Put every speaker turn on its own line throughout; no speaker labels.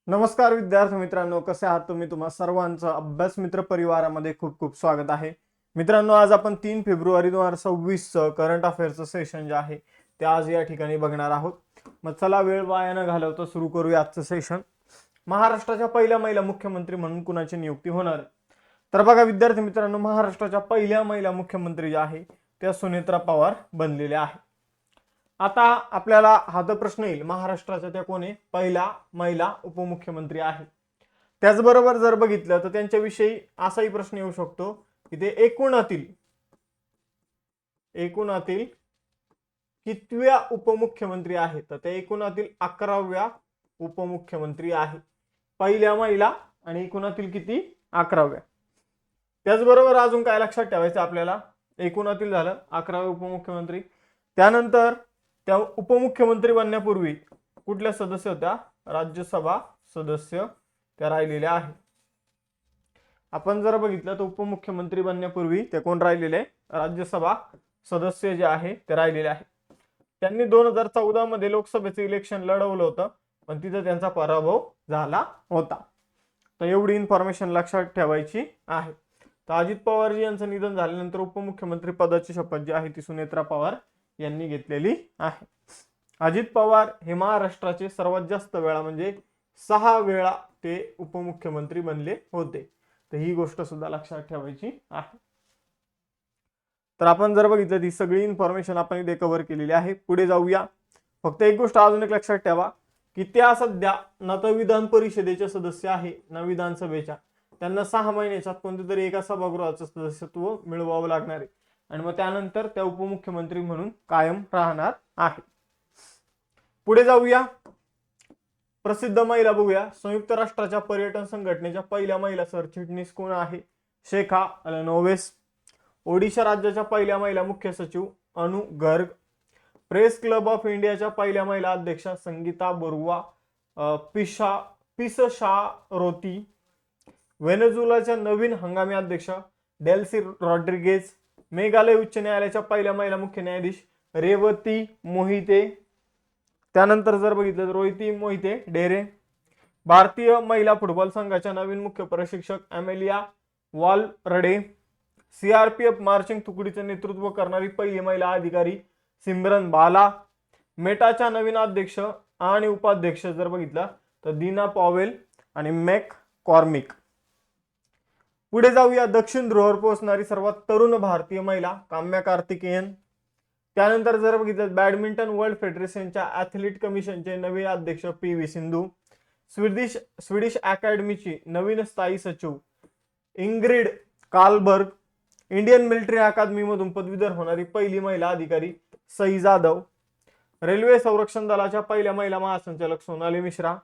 नमस्कार विद्यार्थी मित्रांनो, कसे आहात तुम्ही? तुम्हा सर्वांचं अभ्यास मित्र परिवारामध्ये खूप खूप स्वागत आहे. मित्रांनो, आज आपण 3 फेब्रुवारी 2026 करंट अफेअर्सचं सेशन जे आहे ते आज या ठिकाणी बघणार आहोत. मग चला वेळ वाया न घालवता सुरू करूया आजचं सेशन. महाराष्ट्राच्या पहिल्या महिला मुख्यमंत्री म्हणून कुणाची नियुक्ती होणार आहे? तर बघा विद्यार्थी मित्रांनो, महाराष्ट्राच्या पहिल्या महिला मुख्यमंत्री ज्या आहे त्या सुनेत्रा पवार बनलेल्या आहे. आता आपल्याला हा तर प्रश्न येईल, महाराष्ट्राच्या त्या कोणी पहिला महिला उपमुख्यमंत्री आहे. त्याचबरोबर जर बघितलं तर त्यांच्याविषयी असाही प्रश्न येऊ शकतो की ते एकूणातील कितव्या उपमुख्यमंत्री आहेत? तर ते एकूणातील 11व्या उपमुख्यमंत्री आहे. पहिल्या महिला आणि एकूणातील किती? 11व्या. त्याचबरोबर अजून काय लक्षात ठेवायचं आपल्याला, एकूणातील झालं 11वे उपमुख्यमंत्री. त्यानंतर त्या उपमुख्यमंत्री बनण्यापूर्वी कुठल्या सदस्य होत्या? राज्यसभा सदस्य त्या राहिलेल्या आहे. आपण जर बघितलं तर उपमुख्यमंत्री बनण्यापूर्वी ते कोण राहिलेले? राज्यसभा सदस्य जे आहे ते राहिलेले आहे. त्यांनी 2014 मध्ये लोकसभेचं इलेक्शन लढवलं होतं, पण तिथं त्यांचा पराभव झाला होता. तर एवढी इन्फॉर्मेशन लक्षात ठेवायची आहे. तर अजित पवारजी यांचं निधन झाल्यानंतर उपमुख्यमंत्री पदाची शपथ जी आहे ती सुनेत्रा पवार यांनी घेतलेली आहे. अजित पवार हे महाराष्ट्राचे सर्वात जास्त वेळा म्हणजे 6 वेळा ते उपमुख्यमंत्री बनले होते. तर ही गोष्ट सुद्धा लक्षात ठेवायची आहे. तर आपण जर बघितलं ती सगळी इन्फॉर्मेशन आपण इथे कव्हर केलेली आहे. पुढे जाऊया. फक्त एक गोष्ट अजून एक लक्षात ठेवा की त्या सध्या ना तर विधान परिषदेचे सदस्य आहे ना विधानसभेच्या. त्यांना 6 महिन्याच्यात कोणत्या तरी एका सभागृहाचं सदस्यत्व मिळवावं लागणार आहे आणि मग त्यानंतर त्या उपमुख्यमंत्री म्हणून कायम राहणार आहे. पुढे जाऊया. प्रसिद्ध महिला बघूया. संयुक्त राष्ट्राच्या पर्यटन संघटनेच्या पहिल्या महिला सरचिटणीस कोण आहे? शेखा अल्नोवेस. ओडिशा राज्याच्या पहिल्या महिला मुख्य सचिव अनु गर्ग. प्रेस क्लब ऑफ इंडियाच्या पहिल्या महिला अध्यक्षा संगीता बरुआ पिसशा रोती. व्हेनेझुएलाच्या नवीन हंगामी अध्यक्ष डेल्सी रॉड्रिगेज. मेघालय उच्च न्यायालयाच्या पहिल्या महिला मुख्य न्यायाधीश रेवती मोहिते. त्यानंतर जर बघितलं तर रोहिती मोहिते डेरे. भारतीय महिला फुटबॉल संघाच्या नवीन मुख्य प्रशिक्षक अमेलिया वालरडे. सीआरपीएफ मार्चिंग तुकडीचे नेतृत्व करणारी पहिली महिला अधिकारी सिमरन बाला. मेटाच्या नवीन अध्यक्ष आणि उपाध्यक्ष जर बघितला तर दीना पॉवेल आणि मॅक कॉर्मिक. पुढे जाऊया. दक्षिण ध्रुवावर पोहोचणारी सर्वात तरुण भारतीय महिला काम्या कार्तिकेयन. त्यानंतर जर बघितलं बॅडमिंटन वर्ल्ड फेडरेशनच्या ॲथलीट कमिशनचे नवे अध्यक्ष पी.व्ही. सिंधू. स्वीडिश अकॅडमीची नवीन स्थायी सचिव इंग्रिड कार्लबर्ग. इंडियन मिलिटरी अकादमीमधून पदवीधर होणारी पहिली महिला अधिकारी सई जाधव. रेल्वे संरक्षण दलाच्या पहिल्या महिला महासंचालक सोनाली मिश्रा.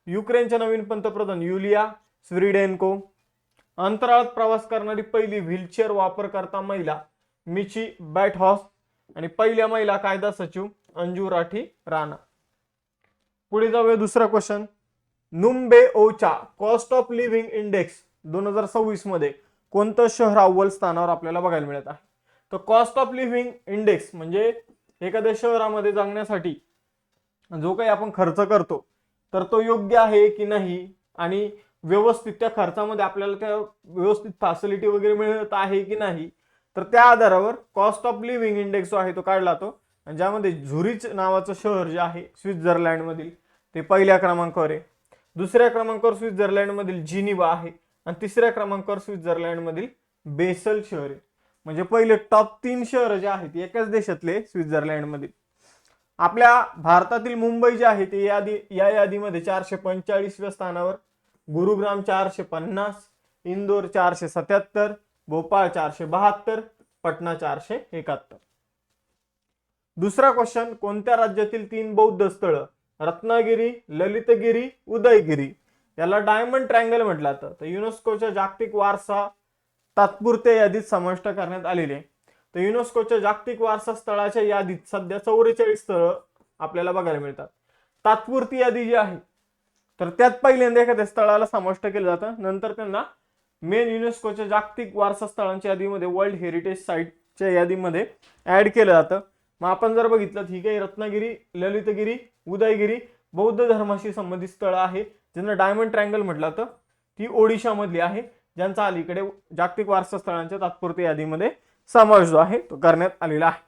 युक्रेनच्या नवीन पंतप्रधान युलिया स्विरिडेन्को. अंतराळात प्रवास करणारी पहिली व्हीलचेअर वापरकर्ता महिला मिची बॅटहॉस आणि पहिल्या महिला कायदा सचिव अंजू राठी राणा. पुढे जाऊया. दुसरा क्वेश्चन. नुम्बेओचा कॉस्ट ऑफ लिव्हिंग इंडेक्स 2026 मध्ये कोणतं शहर अव्वल स्थानावर आपल्याला बघायला मिळत आहे? तर कॉस्ट ऑफ लिव्हिंग इंडेक्स म्हणजे एखाद्या शहरामध्ये जगण्यासाठी जो काही आपण खर्च करतो तर तो योग्य आहे की नाही आणि व्यवस्थित त्या खर्चामध्ये आपल्याला त्या व्यवस्थित फॅसिलिटी वगैरे मिळत आहे की नाही, तर त्या आधारावर कॉस्ट ऑफ लिव्हिंग इंडेक्स जो आहे तो काढला जातो. आणि ज्यामध्ये झुरिच नावाचं शहर जे आहे स्वित्झर्लंड मधील ते पहिल्या क्रमांकावर आहे. दुसऱ्या क्रमांकावर स्वित्झर्लंड मधील जिनिव्हा आहे आणि तिसऱ्या क्रमांकावर स्वित्झर्लंड मधील बेसल शहर आहे. म्हणजे पहिले टॉप 3 शहर जे आहेत एकाच देशातले स्वित्झर्लंड मधील. आपल्या भारतातील मुंबई जे आहे ते या यादीमध्ये 445व्या स्थानावर. गुरुग्राम 450, इंदोर 477, भोपाळ 472, पटना 471. दुसरा क्वेश्चन. कोणत्या राज्यातील 3 बौद्ध स्थळ रत्नागिरी, ललितगिरी, उदयगिरी याला डायमंड ट्रायंगल म्हटलं जातं तर युनेस्कोच्या जागतिक वारसा तात्पुरत्या यादीत समाविष्ट करण्यात आलेले? तर युनेस्कोच्या जागतिक वारसा स्थळाच्या यादीत सध्या 44 स्थळ आपल्याला बघायला मिळतात. तात्पुरती यादी जी आहे तर त्यात पहिल्यांदा एखाद्या स्थळाला समाविष्ट केलं जातं, नंतर त्यांना मेन युनेस्कोच्या जागतिक वारसा स्थळांच्या यादीमध्ये वर्ल्ड हेरिटेज साईटच्या यादीमध्ये ऍड केलं जातं. मग आपण जर बघितलं ठीक आहे, रत्नागिरी, ललितगिरी, उदयगिरी बौद्ध धर्माशी संबंधित स्थळ आहे ज्यांना डायमंड ट्रायंगल म्हटलं तर ती ओडिशामधली आहे, ज्यांचा अलीकडे जागतिक वारसा स्थळांच्या तात्पुरत्या यादीमध्ये समावेश जो आहे तो करण्यात आलेला आहे.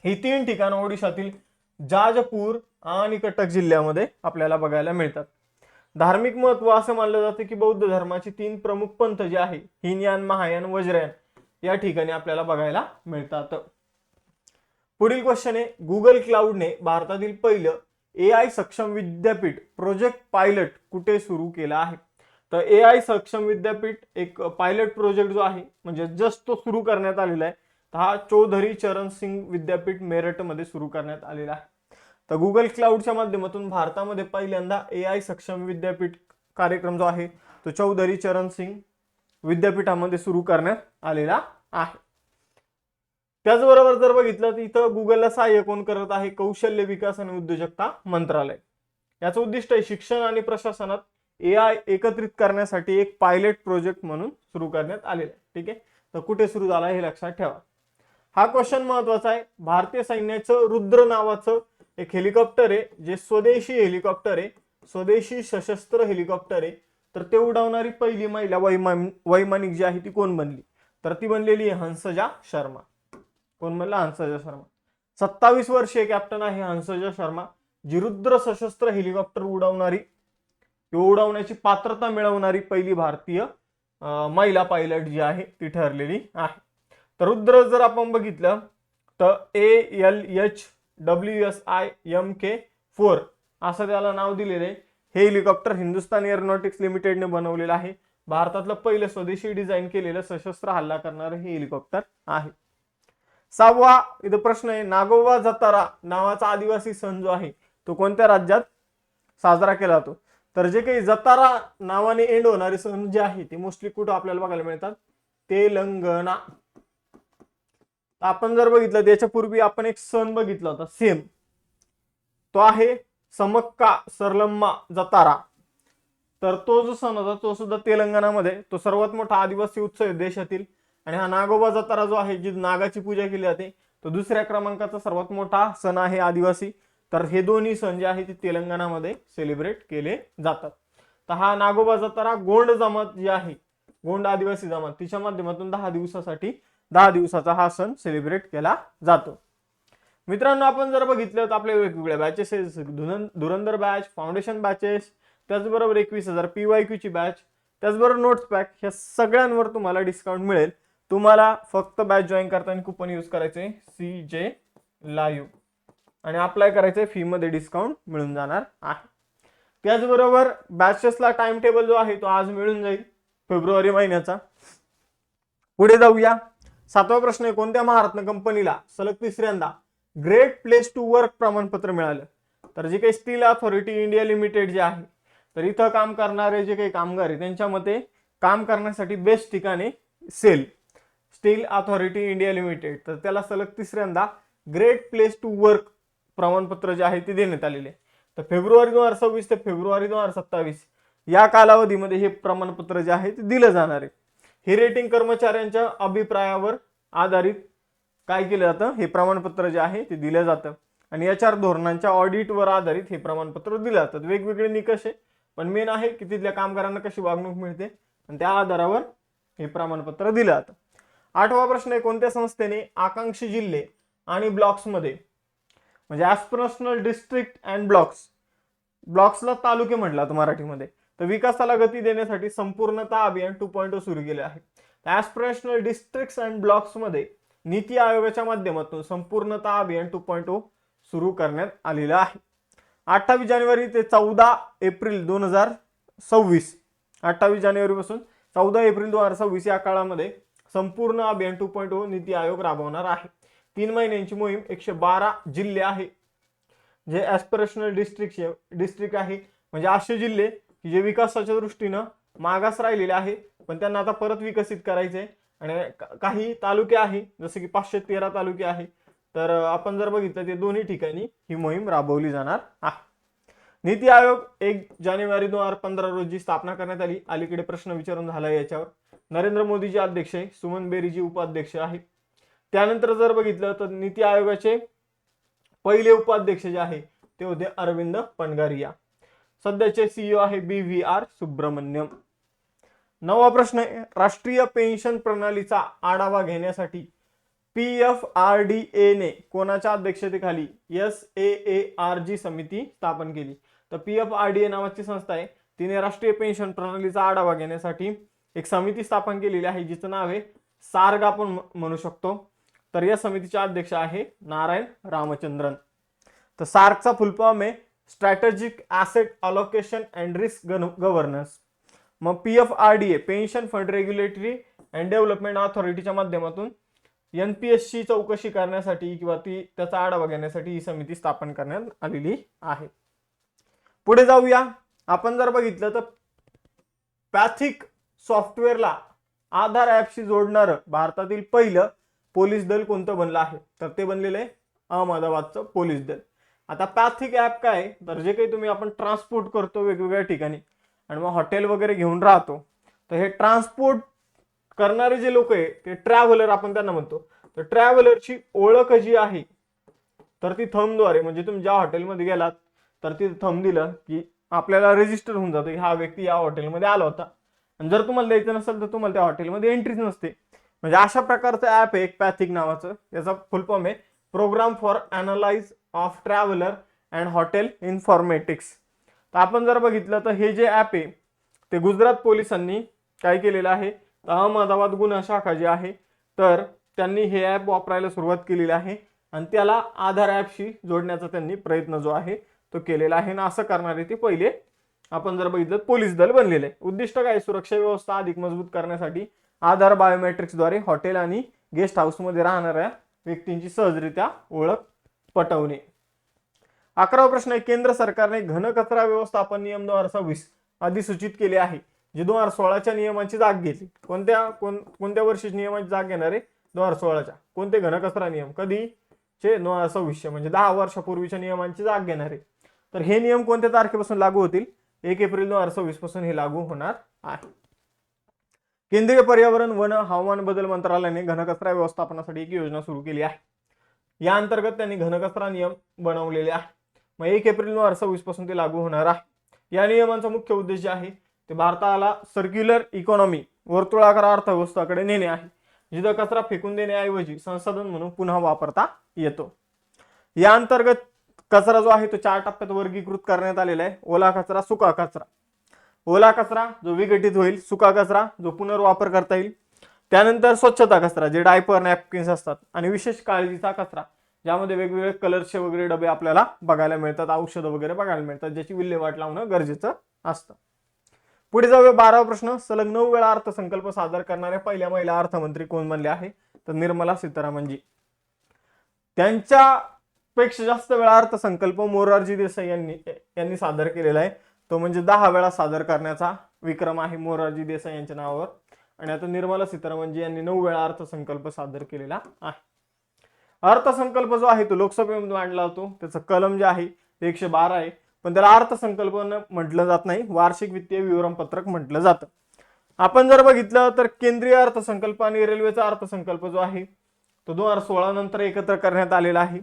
ही 3 ठिकाणं ओडिशातील जाजपूर आणि कटक जिल्ह्यामध्ये आपल्याला बघायला मिळतात. धार्मिक महत्व असं मानलं जातं की बौद्ध धर्माची 3 प्रमुख पंथ जे आहे, हीनयान, महायान, वज्रयान, या ठिकाणी आपल्याला बघायला मिळतात. पुढील क्वेश्चन आहे, गुगल क्लाउडने भारतातील पहिलं AI सक्षम विद्यापीठ प्रोजेक्ट पायलट कुठे सुरू केला आहे? तर AI सक्षम विद्यापीठ एक पायलट प्रोजेक्ट जो आहे म्हणजे जस्ट तो सुरू करण्यात आलेला आहे. हा चौधरी चरण सिंग विद्यापीठ मेरठमध्ये सुरू करण्यात आलेला आहे. तर गुगल क्लाउडच्या माध्यमातून भारतामध्ये पहिल्यांदा AI सक्षम विद्यापीठ कार्यक्रम जो आहे तो चौधरी चरण सिंग विद्यापीठामध्ये सुरू करण्यात आलेला आहे. त्याचबरोबर जर बघितलं तर इथं गुगलला सहाय्य कोण करत आहे? कौशल्य विकास आणि उद्योजकता मंत्रालय. याचं उद्दिष्ट आहे शिक्षण आणि प्रशासनात AI एकत्रित करण्यासाठी एक पायलट प्रोजेक्ट म्हणून सुरू करण्यात आलेला आहे. ठीक आहे, तर कुठे सुरू झाला हे लक्षात ठेवा. हा क्वेश्चन महत्वाचा आहे. भारतीय सैन्याचं रुद्र नावाचं एक हेलिकॉप्टर आहे, जे स्वदेशी हेलिकॉप्टर आहे, स्वदेशी सशस्त्र हेलिकॉप्टर आहे. तर ते उडवणारी पहिली महिला वैमानिक जी आहे ती कोण बनली? तर ती बनलेली आहे हंसजा शर्मा. कोण म्हणला? हंसजा शर्मा. 27 वर्षीय कॅप्टन आहे हंसजा शर्मा, जी रुद्र सशस्त्र हेलिकॉप्टर उडवण्याची पात्रता मिळवणारी पहिली भारतीय महिला पायलट जी आहे ती ठरलेली आहे. तर रुद्र जर आपण बघितलं तर ALHWSI MK4 असं त्याला नाव दिलेलं आहे. हे हेलिकॉप्टर हिंदुस्तान एरोनॉटिक्स लिमिटेडने बनवलेलं आहे. भारतातलं पहिलं स्वदेशी डिझाईन केलेलं सशस्त्र हल्ला करणारं हे हेलिकॉप्टर आहे. 6वा इथं प्रश्न आहे, नागोबा जतारा नावाचा आदिवासी सण जो आहे तो कोणत्या राज्यात साजरा केला जातो? तर जे काही जतारा नावाने एंड होणारे सण जे आहे ते मोस्टली कुठं आपल्याला बघायला मिळतात? तेलंगणा. आपण जर बघितलं त्याच्यापूर्वी आपण एक सण बघितला होता सेम, तो आहे समक्का सरलम्मा जतारा. तर तो जो सण होता तो सुद्धा तेलंगणामध्ये, तो सर्वात मोठा आदिवासी उत्सव आहे देशातील. आणि हा नागोबा जतारा जो आहे, जी नागाची पूजा केली जाते, तो 2ऱ्या क्रमांकाचा सर्वात मोठा सण आहे आदिवासी. तर हे दोन्ही सण जे आहे ते तेलंगणामध्ये सेलिब्रेट केले जातात. तर हा नागोबा जतारा गोंड जमात जी आहे, गोंड आदिवासी जमात, तिच्या माध्यमातून 10 दिवसाचा हा सण सेलिब्रेट केला जातो. मित्रांनो, आपण जर बघितलं तर आपले वेगवेगळ्या बॅचेस आहेत, धुरंधर बॅच, फाउंडेशन बॅचेस, त्याचबरोबर 21,000 PYQ ची बॅच, त्याचबरोबर नोट्स पॅक, ह्या सगळ्यांवर तुम्हाला डिस्काउंट मिळेल. तुम्हाला फक्त बॅच जॉईन करताना कुपन यूज करायचे CJ लाईव्ह आणि अप्लाय करायचे, फी मध्ये डिस्काउंट मिळून जाणार आहे. त्याचबरोबर बॅचेसला टाइम टेबल जो आहे तो आज मिळून जाईल फेब्रुवारी महिन्याचा. पुढे जाऊया. 7वा प्रश्न आहे, कोणत्या महारत्न कंपनीला सलग 3ऱ्यांदा ग्रेट प्लेस टू वर्क प्रमाणपत्र मिळालं? तर जे काही स्टील अथॉरिटी इंडिया लिमिटेड जे आहे, तर इथं काम करणारे जे काही कामगार आहे त्यांच्या मते काम करण्यासाठी बेस्ट ठिकाणे SAIL, steel authority India limited, तर त्याला सलग 3ऱ्यांदा ग्रेट प्लेस टू वर्क प्रमाणपत्र जे आहे ते देण्यात आलेले. तर फेब्रुवारी 2026 ते फेब्रुवारी 2027 या कालावधीमध्ये हे प्रमाणपत्र जे आहे ते दिलं जाणार आहे. हे रेटिंग कर्मचाऱ्यांच्या अभिप्रायावर आधारित काय केलं जातं? हे प्रमाणपत्र जे आहे ते दिलं जातं आणि HR धोरणांच्या ऑडिटवर आधारित हे प्रमाणपत्र दिलं जातं. वेगवेगळे निकष आहे, पण मेन आहे की तिथल्या कामगारांना कशी वागणूक मिळते आणि त्या आधारावर हे प्रमाणपत्र दिलं जातं. 8वा प्रश्न आहे, कोणत्या संस्थेने आकांक्षी जिल्हे आणि ब्लॉक्समध्ये, म्हणजे ॲस्पिरेशनल डिस्ट्रिक्ट अँड ब्लॉक्सला तालुके म्हटलं जातं मराठीमध्ये, तर विकासाला गती देण्यासाठी संपूर्णता अभियान 2.0 सुरू केले आहे. ॲस्पिरेशनल डिस्ट्रिक्ट्स अँड ब्लॉक्समध्ये नीती आयोगाच्या माध्यमातून संपूर्णता अभियान 2.0 सुरू करण्यात आलेलं आहे. 28 जानेवारी ते 14 एप्रिल 2026, 28 जानेवारीपासून 14 एप्रिल 2026 या काळामध्ये संपूर्ण अभियान 2.0 नीती आयोग राबवणार आहे. 3 महिन्यांची मोहीम, 112 जिल्हे आहे जे ॲस्पिरेशनल डिस्ट्रिक्ट आहे, म्हणजे असे जिल्हे की जे विकासाच्या दृष्टीनं मागास राहिलेले आहे पण त्यांना आता परत विकसित करायचे. आणि काही तालुके आहे जसे की 513 तालुके आहे, तर आपण जर बघितलं ते दोन्ही ठिकाणी ही मोहीम राबवली जाणार आहे. नीती आयोग 1 जानेवारी 2015 रोजी स्थापना करण्यात आली. अलीकडे प्रश्न विचारून झाला याच्यावर. नरेंद्र मोदीजी अध्यक्ष आहे, सुमन बेरीजी उपाध्यक्ष आहे. त्यानंतर जर बघितलं तर नीती आयोगाचे पहिले उपाध्यक्ष जे आहे ते होते अरविंद पनगारिया. सध्याचे सीईओ आहे BVR सुब्रमण्यम. 9वा प्रश्न आहे, राष्ट्रीय पेन्शन प्रणालीचा आढावा घेण्यासाठी PFRDA ने कोणाच्या अध्यक्षतेखाली SAARG समिती स्थापन केली? तर PFRDA नावाची संस्था आहे, तिने राष्ट्रीय पेन्शन प्रणालीचा आढावा घेण्यासाठी एक समिती स्थापन केलेली आहे, जिचं नाव आहे सार्ग आपण म्हणू शकतो. तर या समितीचे अध्यक्ष आहे नारायण रामचंद्रन. तर सार्गचा फुल फॉर्म आहे strategic asset allocation and risk governance. मग PFRDA pension fund regulatory and development ऑथॉरिटीच्या माध्यमातून NPSची चौकशी करण्यासाठी किंवा त्याचा आढावा घेण्यासाठी ही समिती स्थापन करण्यात आलेली आहे. पुढे जाऊया. आपण जर बघितलं तर पॅथिक सॉफ्टवेअरला आधार ॲपशी जोडणारं भारतातील पहिलं पोलीस दल कोणतं बनलं आहे? तर ते बनलेलं आहे अहमदाबादचं पोलीस दल. आता पॅथिक ॲप काय, तर जे काही तुम्ही आपण ट्रान्सपोर्ट करतो वेगवेगळ्या ठिकाणी आणि मग हॉटेल वगैरे घेऊन राहतो, तर हे ट्रान्सपोर्ट करणारे जे लोक आहे ते ट्रॅव्हलर आपण त्यांना म्हणतो. तर ट्रॅव्हलरची ओळख जी आहे तर ती थंबद्वारे, म्हणजे तुम्ही ज्या हॉटेलमध्ये गेलात तर ती थंब दिलं की आपल्याला रजिस्टर होऊन जातं की हा व्यक्ती या हॉटेलमध्ये आला होता. आणि जर तुम्हाला द्यायचं नसेल तर तुम्हाला त्या हॉटेलमध्ये एंट्रीच नसते. म्हणजे अशा प्रकारचं ॲप आहे एक पॅथिक नावाचं. याचा फुल फॉर्म आहे program for analyse of traveller and hotel informatics. तर आपण जर बघितलं तर हे जे ॲप आहे ते गुजरात पोलिसांनी काय केलेलं आहे, अहमदाबाद गुन्हा शाखा जी आहे तर त्यांनी हे ॲप वापरायला सुरुवात केलेली आहे आणि त्याला आधार ॲपशी जोडण्याचा त्यांनी प्रयत्न जो आहे तो केलेला आहे. ना असं करणारे ते पहिले आपण जर बघितलं पोलीस दल बनलेले आहे. उद्दिष्ट काय, सुरक्षा व्यवस्था अधिक मजबूत करण्यासाठी आधार बायोमेट्रिक्सद्वारे हॉटेल आणि गेस्ट हाऊसमध्ये राहणाऱ्या व्यक्तींची सहजरित्या ओळख पटवणे. 11वा प्रश्न आहे, केंद्र सरकारने घनकचरा व्यवस्थापन नियम 2026 अधिसूचित केले आहे, जे 2016च्या नियमांची जाग घेते. कोणत्या वर्षी नियमांची जाग घेणार आहे? 2016च्या. कोणते घनकचरा नियम? कधीचे? 2026, म्हणजे 10 वर्षापूर्वीच्या नियमांची जाग घेणार आहे. तर हे नियम कोणत्या तारखेपासून लागू होतील? 1 एप्रिल 2026 पासून हे लागू होणार आहे. केंद्रीय पर्यावरण, वन, हवामान बदल मंत्रालयाने घनकचरा व्यवस्थापनासाठी एक योजना सुरू केली आहे. या अंतर्गत त्यांनी घनकचरा नियम बनवलेले आहे. मग 1 एप्रिल 2026 पासून ते लागू होणार आहे. या नियमांचा मुख्य उद्देश आहे ते भारताला सर्क्युलर इकॉनॉमी, वर्तुळाकार अर्थव्यवस्थेकडे नेणे आहे, जिथं कचरा फेकून देण्याऐवजी संसाधन म्हणून पुन्हा वापरता येतो. या अंतर्गत कचरा जो आहे तो 4 टप्प्यात वर्गीकृत करण्यात आलेला आहे. ओला कचरा, सुका कचरा. ओला कचरा जो विघटित होईल, सुका कचरा जो पुनर्वापर करता येईल, त्यानंतर स्वच्छता कचरा जे डायपर, नॅपकिन्स असतात, आणि विशेष काळजीचा कचरा ज्यामध्ये वेगवेगळे कलरचे वगैरे डबे आपल्याला बघायला मिळतात, औषधं वगैरे बघायला मिळतात, ज्याची विल्हेवाट लावणं गरजेचं असतं. पुढे जाऊया. 12वा प्रश्न, सलग 9 वेळा अर्थसंकल्प सादर करणाऱ्या पहिल्या महिला अर्थमंत्री कोण बनल्या आहे? तर निर्मला सीतारामनजी. त्यांच्यापेक्षा जास्त वेळा अर्थसंकल्प मोरारजी देसाई यांनी सादर केलेला आहे. तो म्हणजे 10 वेळा सादर करण्याचा विक्रम आहे मोरारजी देसाई यांच्या नावावर. आणि आता निर्मला सीतारामनजी यांनी 9 वेळा अर्थसंकल्प सादर केलेला आहे. अर्थसंकल्प जो आहे तो लोकसभेमध्ये मांडला होतो. त्याचं कलम जे आहे ते 112 आहे, पण त्याला अर्थसंकल्प म्हटलं जात नाही, वार्षिक वित्तीय विवरणपत्रक म्हटलं जातं. आपण जर बघितलं तर केंद्रीय अर्थसंकल्प आणि रेल्वेचा अर्थसंकल्प जो आहे तो 2016 नंतर एकत्र करण्यात आलेला आहे.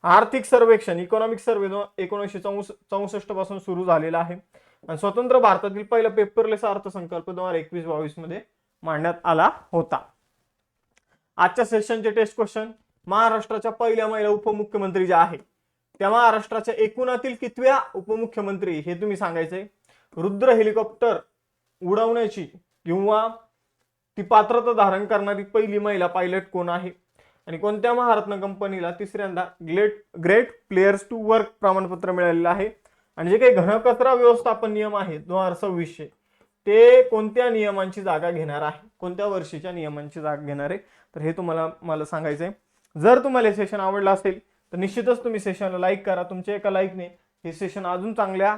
आर्थिक सर्वेक्षण, इकॉनॉमिक सर्वे 1964 पासून सुरू झालेला आहे आणि स्वतंत्र भारतातील पहिला पेपरलेस अर्थसंकल्प 2021-22 मध्ये मांडण्यात आला होता. आजच्या सेशनचे टेस्ट क्वेश्चन, महाराष्ट्राच्या पहिल्या महिला उपमुख्यमंत्री ज्या आहेत त्या महाराष्ट्राच्या एकूणातील कितव्या उपमुख्यमंत्री हे तुम्ही सांगायचंय. रुद्र हेलिकॉप्टर उडवण्याची किंवा ती पात्रता धारण करणारी पहिली महिला पायलट कोण आहे? आणि कोणत्या महारत्न कंपनीला तिसऱ्यांदा ग्रेट प्लेयर्स टू वर्क प्रमाणपत्र मिळालेलं आहे? आणि जे काही घनकचरा व्यवस्थापन नियम आहे 2026 ते कोणत्या नियमांची जागा घेणार आहे? कोणत्या वर्षीच्या नियमांची जागा घेणार आहे? तर हे मला सांगायचंय. जर तुम्हाला हे सेशन आवडलं असेल तर निश्चितच तुम्ही सेशनला लाईक करा. तुमच्या एका लाईकने हे सेशन अजून चांगल्या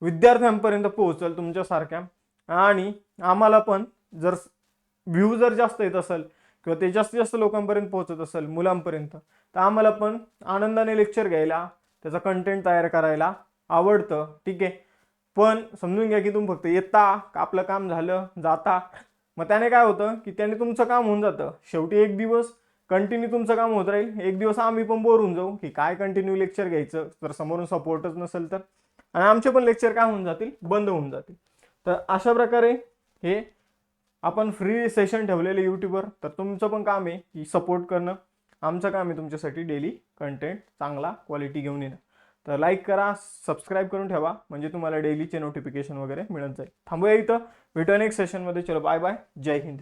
विद्यार्थ्यांपर्यंत पोहोचेल तुमच्यासारख्या. आणि आम्हाला पण जर व्ह्यू जर जास्त येत असेल किंवा ते जास्तीत जास्त लोकांपर्यंत पोहोचत असेल, मुलांपर्यंत, तर आम्हाला पण आनंदाने लेक्चर घ्यायला, त्याचा कंटेंट तयार करायला आवडतं. ठीक आहे, पण समजून घ्या की तुम्ही फक्त येता, आपलं काम झालं, जाता, मग त्याने काय होतं की त्याने तुमचं काम होऊन जातं. शेवटी एक दिवस कंटिन्यू तुमचं काम होत राहील, एक दिवस आम्ही पण बोर होऊन जाऊ की काय कंटिन्यू लेक्चर घ्यायचं, जर समोरून सपोर्टच नसेल तर. आणि आमचे पण लेक्चर काय होऊन जातील, बंद होऊन जातील. तर अशा प्रकारे हे आपण फ्री सेशन ठेवलेले यूट्यूबवर. तर तुमचं पण काम आहे की सपोर्ट करणं, आमचं काम आहे तुमच्यासाठी डेली कंटेंट चांगला क्वालिटी घेऊन येणं. तर लाईक करा, सबस्क्राईब करून ठेवा, म्हणजे तुम्हाला डेलीचे नोटिफिकेशन वगैरे मिळत जाईल. थांबूया इथं, भेटूया नेक्स्ट सेशनमध्ये. चलो बाय बाय, जय हिंद.